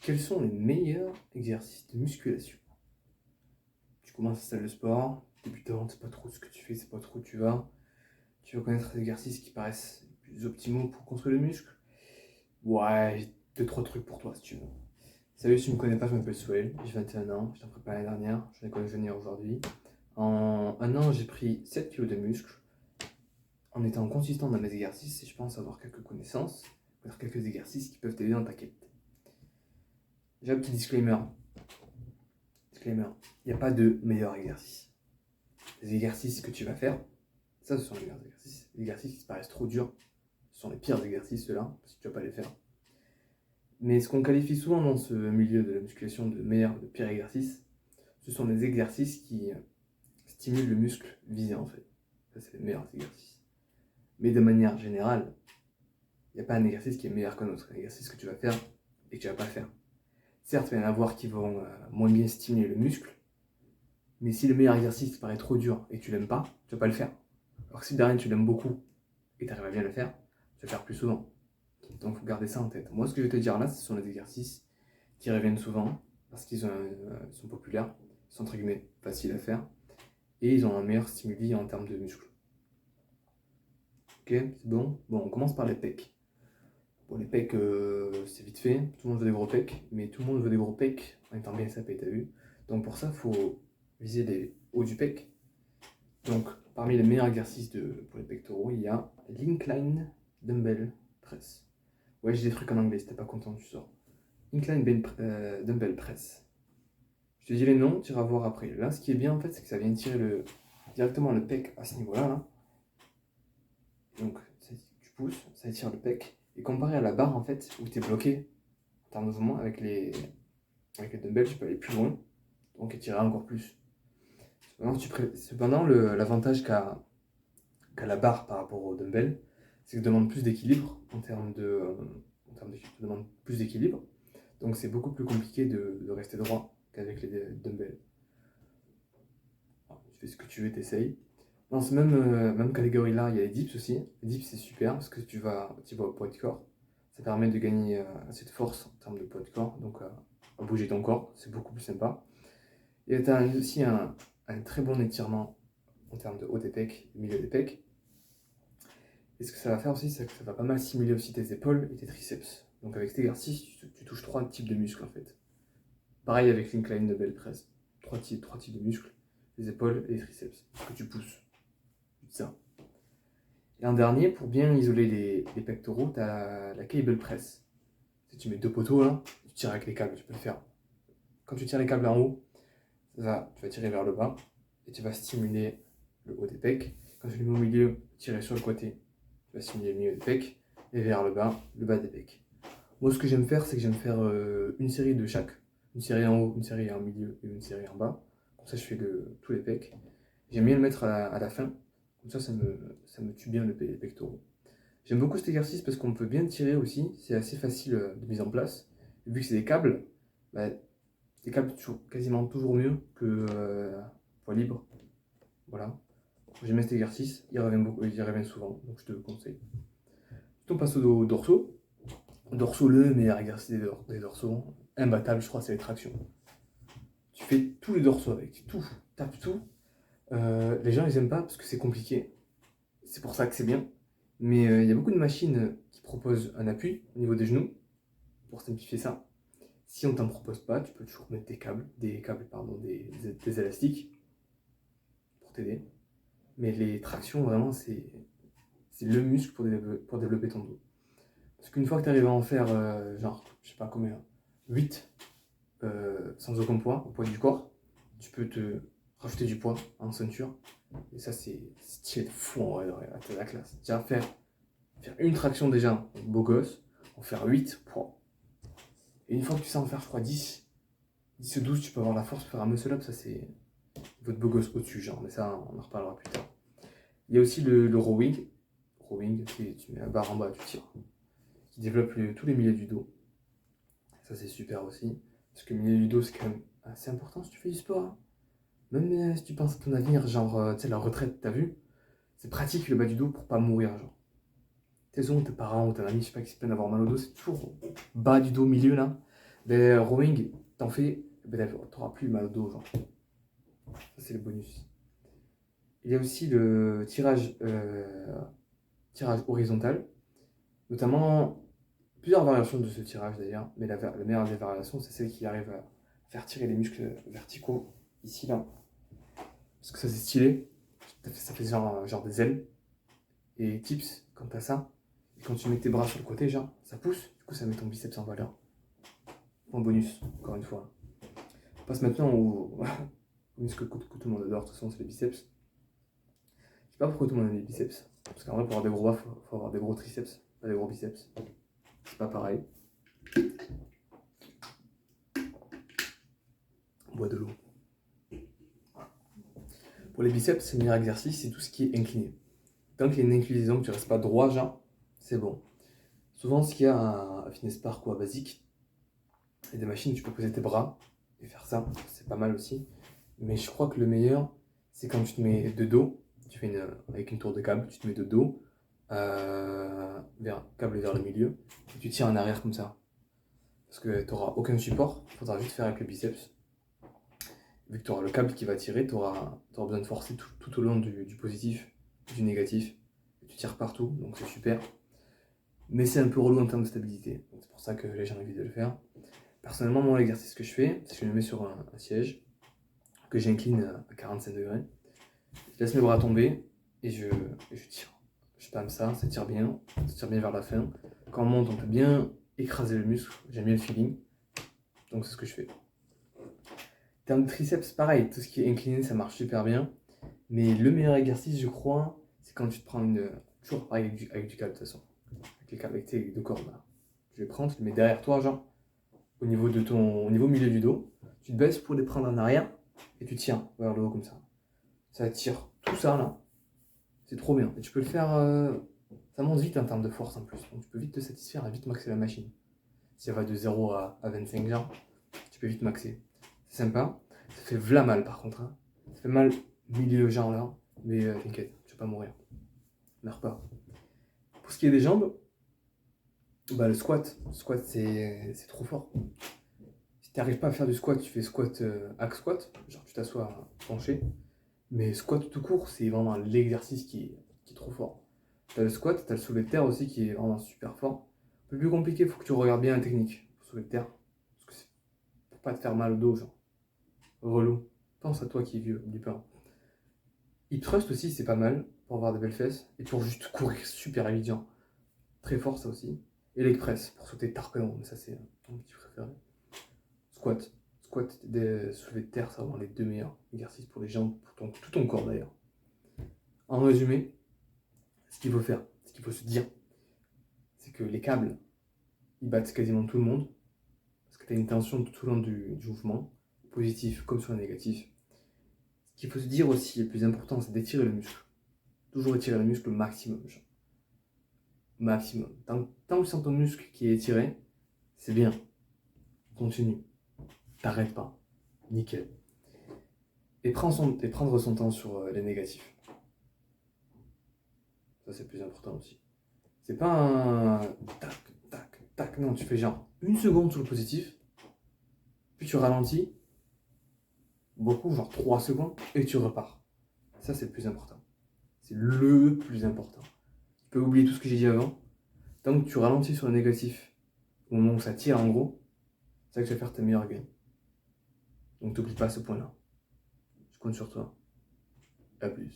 Quels sont les meilleurs exercices de musculation? Tu commences à salle de sport, débutant, c'est pas trop ce que tu fais, c'est pas trop où tu vas. Tu veux connaître les exercices qui paraissent les plus optimaux pour construire le muscle? Ouais, j'ai deux, trois trucs pour toi si tu veux. Salut, si tu me connais pas, je m'appelle Souel, j'ai 21 ans, je t'en prépare l'année dernière, j'en ai connu venir aujourd'hui. En un an, j'ai pris 7 kilos de muscle en étant consistant dans mes exercices et je pense avoir quelques connaissances, faire quelques exercices qui peuvent t'aider dans ta quête. J'ai un petit disclaimer. Disclaimer, il n'y a pas de meilleur exercice. Les exercices que tu vas faire, ça ce sont les meilleurs exercices. Les exercices qui te paraissent trop durs, ce sont les pires exercices ceux-là, parce que tu ne vas pas les faire. Mais ce qu'on qualifie souvent dans ce milieu de la musculation de meilleurs, de pires exercices, ce sont les exercices qui stimulent le muscle visé en fait. Ça c'est les meilleurs exercices. Mais de manière générale, il n'y a pas un exercice qui est meilleur qu'un autre. Un exercice que tu vas faire et que tu ne vas pas faire. Certes, il va y en avoir qui vont moins bien stimuler le muscle, mais si le meilleur exercice te paraît trop dur et que tu l'aimes pas, tu vas pas le faire. Alors que si derrière tu l'aimes beaucoup et tu arrives à bien le faire, tu vas le faire plus souvent. Donc il faut garder ça en tête. Moi ce que je vais te dire là, ce sont les exercices qui reviennent souvent, parce qu'ils sont populaires, ils sont entre guillemets faciles à faire, et ils ont un meilleur stimuli en termes de muscles. Ok, c'est bon? Bon, on commence par les pecs. Bon, les pecs, c'est vite fait, tout le monde veut des gros pecs, mais tout le monde veut des gros pecs en étant bien sapé, t'as vu? Donc pour ça, il faut viser les hauts du pec. Donc, parmi les meilleurs exercices pour les pectoraux, il y a l'incline dumbbell press. Ouais, j'ai des trucs en anglais, si t'es pas content, tu sors. Incline dumbbell press. Je te dis les noms, tu iras voir après. Là, ce qui est bien en fait, c'est que ça vient tirer directement le pec à ce niveau-là. Là. Donc, tu pousses, ça étire le pec. Et comparé à la barre en fait, où tu es bloqué en termes de mouvement, avec les dumbbells, tu peux aller plus loin. Donc, étirer encore plus. Cependant, l'avantage qu'a la barre par rapport au dumbbell, c'est que ça demande plus d'équilibre en termes de. Ça demande plus d'équilibre. Donc c'est beaucoup plus compliqué de rester droit qu'avec les dumbbells. Alors, tu fais ce que tu veux, t'essayes. Dans ce même catégorie là, il y a les dips aussi. Les dips c'est super parce que tu vas au poids de corps. Ça permet de gagner assez de force en termes de poids de corps, donc à bouger ton corps, c'est beaucoup plus sympa. Et tu as aussi un très bon étirement en termes de haut des pecs, milieu des pecs. Et ce que ça va faire aussi, c'est que ça va pas mal stimuler aussi tes épaules et tes triceps. Donc avec cet exercice, tu touches trois types de muscles en fait. Pareil avec l'incline dumbbell press. Trois types de muscles, les épaules et les triceps, que tu pousses. Ça. Et en dernier, pour bien isoler les pectoraux, tu as la cable press. Si tu mets deux poteaux là, tu tires avec les câbles, tu peux le faire. Quand tu tires les câbles en haut, tu vas tirer vers le bas et tu vas stimuler le haut des pecs. Quand tu les mets au milieu, tirer sur le côté, tu vas stimuler le milieu des pecs et vers le bas des pecs. Moi, ce que j'aime faire, c'est que j'aime faire une série de chaque. Une série en haut, une série en milieu et une série en bas. Comme ça, je fais tous les pecs. J'aime bien le mettre à la fin. Comme ça me tue bien les pectoraux. J'aime beaucoup cet exercice parce qu'on peut bien tirer aussi. C'est assez facile de mise en place. Et vu que c'est des câbles, bah, les câbles quasiment toujours mieux que poids libre. Voilà. J'aime cet exercice. Il revient souvent. Donc je te le conseille. Ensuite, on passe au dorsaux. Dorsaux, le meilleur exercice des dorsaux. Imbattable, je crois, c'est les tractions. Tu fais tous les dorsaux avec. Tout. Tape tout. Les gens, ils aiment pas parce que c'est compliqué. C'est pour ça que c'est bien. Mais il y a beaucoup de machines qui proposent un appui au niveau des genoux pour simplifier ça. Si on t'en propose pas, tu peux toujours mettre des élastiques pour t'aider. Mais les tractions, vraiment, c'est le muscle pour développer ton dos. Parce qu'une fois que tu arrives à en faire, genre, je sais pas combien, 8 sans aucun poids, au poids du corps, tu peux te rajouter du poids en ceinture. Et ça, c'est stylé de fou en vrai, à la classe. Déjà, faire une traction déjà, beau gosse, en faire 8 poids. Et une fois que tu sais en faire, je crois, 10 ou 12, tu peux avoir la force pour faire un muscle up. Ça, c'est votre beau gosse au-dessus, genre. Mais ça, on en reparlera plus tard. Il y a aussi le rowing. Rowing, tu mets la barre en bas, tu tires. Qui développe tous les milieux du dos. Ça, c'est super aussi. Parce que le milieu du dos, c'est quand même assez important si tu fais du sport. Hein. Même si tu penses à ton avenir, genre, tu sais, la retraite, t'as vu? C'est pratique le bas du dos pour pas mourir, genre. T'es souvent tes parents ou tes amis, je sais pas, qui se plaignent d'avoir mal au dos, c'est toujours bas du dos, milieu là. Ben, rowing, t'en fais, ben, t'auras plus mal au dos, genre. Ça, c'est le bonus. Il y a aussi le tirage horizontal, notamment plusieurs variations de ce tirage d'ailleurs, mais la meilleure des variations, c'est celle qui arrive à faire tirer les muscles verticaux, ici, là. Parce que ça, c'est stylé. Ça fait genre des ailes. Et tips, quand t'as ça, et quand tu mets tes bras sur le côté, genre, ça pousse, du coup, ça met ton biceps en valeur. En bonus, encore une fois. On passe maintenant au muscle que tout le monde adore, de toute façon, c'est les biceps. Je sais pas pourquoi tout le monde aime les biceps. Parce qu'en vrai, pour avoir des gros bras, faut avoir des gros triceps, pas des gros biceps. C'est pas pareil. On boit de l'eau. Pour les biceps, le meilleur exercice, c'est tout ce qui est incliné. Tant qu'il y a une inclinaison, que tu restes pas droit, genre, c'est bon. Souvent, ce qu'il y a à Fitness Park ou à Basic, il y a des machines où tu peux poser tes bras et faire ça, c'est pas mal aussi. Mais je crois que le meilleur, c'est quand tu te mets de dos, tu fais avec une tour de câble, tu te mets de dos, câble vers le milieu, et tu tires en arrière comme ça. Parce que tu n'auras aucun support, il faudra juste faire avec le biceps. Vu que tu auras le câble qui va tirer, tu auras besoin de forcer tout au long du positif, du négatif. Tu tires partout, donc c'est super. Mais c'est un peu relou en termes de stabilité. C'est pour ça que là j'ai envie de le faire. Personnellement, moi, l'exercice que je fais, c'est que je me mets sur un siège, que j'incline à 45 degrés. Je laisse mes bras tomber et je tire. Je spam ça tire bien, vers la fin. Quand on monte, on peut bien écraser le muscle. J'aime bien le feeling. Donc c'est ce que je fais. En termes de triceps, pareil, tout ce qui est incliné, ça marche super bien. Mais le meilleur exercice, je crois, c'est quand tu te prends toujours pareil avec du câble de toute façon. Avec tes deux cordes là. Tu les prends, tu les mets derrière toi, genre, au niveau milieu du dos. Tu te baisses pour les prendre en arrière et tu tiens vers le haut comme ça. Ça tire tout ça là. C'est trop bien. Et tu peux le faire. Ça monte vite en termes de force en plus. Donc tu peux vite te satisfaire et vite maxer la machine. Si elle va de 0 à 25 genre, tu peux vite maxer. C'est sympa. Ça fait v'là mal par contre. Hein. Ça fait mal milieu genre là. Mais t'inquiète, tu vas pas mourir. Meurs pas. Pour ce qui est des jambes, bah, le squat. Le squat c'est trop fort. Si t'arrives pas à faire du squat, tu fais squat, hack squat. Genre tu t'assois penché. Mais squat tout court, c'est vraiment l'exercice qui est trop fort. T'as le squat, t'as le soulevé de terre aussi qui est vraiment super fort. Un peu plus compliqué, il faut que tu regardes bien la technique pour soulever de terre. Parce que c'est pour pas te faire mal au dos, genre. Relou. Pense à toi qui es vieux, oublie pas. Hip thrust aussi, c'est pas mal pour avoir de belles fesses et pour juste courir super évident. Très fort ça aussi. Et leg press pour sauter tarpéon, mais ça c'est ton petit préféré. Squat. Squat, des soulevés de terre, c'est vraiment les deux meilleurs exercices pour les jambes, pour tout ton corps d'ailleurs. En résumé, ce qu'il faut faire, ce qu'il faut se dire, c'est que les câbles, ils battent quasiment tout le monde, parce que tu as une tension tout au long du mouvement, positif comme sur le négatif. Ce qu'il faut se dire aussi, le plus important, c'est d'étirer le muscle. Toujours étirer le muscle au maximum. Genre. Maximum. Tant que tu sens ton muscle qui est étiré, c'est bien. Continue. T'arrêtes pas. Nickel. Et prendre son temps sur les négatifs. Ça, c'est le plus important aussi. C'est pas un tac, tac, tac. Non, tu fais genre une seconde sur le positif, puis tu ralentis, beaucoup, genre 3 secondes, et tu repars. Ça, c'est le plus important. C'est le plus important. Tu peux oublier tout ce que j'ai dit avant. Tant que tu ralentis sur le négatif, au moment où ça tire en gros, c'est ça que tu vas faire tes meilleurs gains. Donc, t'oublie pas ce point-là. Je compte sur toi. À plus.